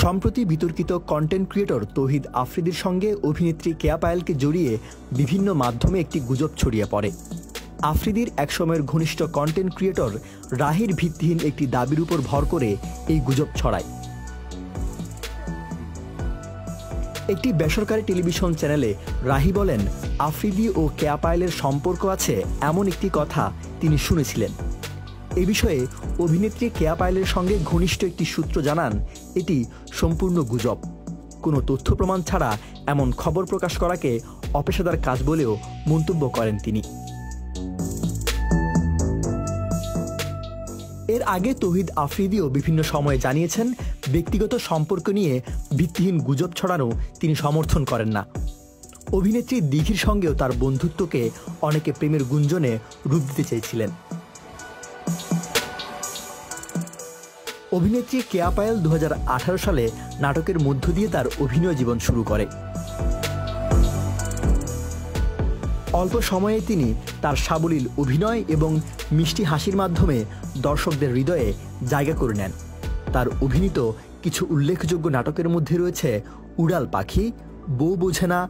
সম্প্রতি বিতর্কিত content creator তৌহিদ আফ্রিদির সঙ্গে অভিনেত্রী কেয়া পায়েলকে জড়িয়ে বিভিন্ন মাধ্যমে একটি গুজব ছড়িয়ে পড়ে। আফ্রিদির একসময়ের ঘনিষ্ঠ কন্টেন্ট ক্রিয়েটর রাহির ভিত্তিহীন একটি দাবির উপর ভর করে এই গুজব ছড়ায়। একটি বেসরকারি টেলিভিশন চ্যানেলে রাহি বলেন, আফ্রিদি ও কেয়া পায়েলের সম্পর্ক আছে এমন একটি কথা তিনি শুনেছিলেন। এ বিষয়ে অভিনেত্রী কেয়া পায়েলের সঙ্গে ঘনিষ্ঠ একটি সূত্র জানান, এটি সম্পূর্ণ গুজব। কোনো তথ্য প্রমাণ ছাড়া এমন খবর প্রকাশ করাকে অপেশাদার কাজ বলেও মন্তব্য করেন তিনি। এর আগে তৌহিদ আফ্রিদিও বিভিন্ন সময়ে জানিয়েছেন, ব্যক্তিগত সম্পর্ক নিয়ে ভিত্তিহীন গুজব ছড়ানো তিনি সমর্থন করেন না। অভিনেত্রী দিঘির সঙ্গেও তার বন্ধুত্বকে অনেকে প্রেমের গুঞ্জনে রূপ দিতে চেয়েছিলেন। অভিনেত্রী কেয়া পায়েল 2018 সালে নাটকের মধ্য দিয়ে তার অভিনয় জীবন শুরু করে। অল্প সময়ে তিনি তার সাবলীল অভিনয় এবং মিষ্টি হাসির মাধ্যমে দর্শকদের হৃদয়ে জায়গা করে নেন। তার অভিনীত কিছু উল্লেখযোগ্য নাটকের মধ্যে রয়েছে উড়াল পাখি, বউ বোঝে না,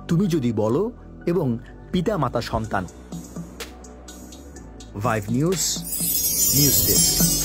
তুমি যদি বলো এবং পিতা মাতা সন্তান। Vibe News desk.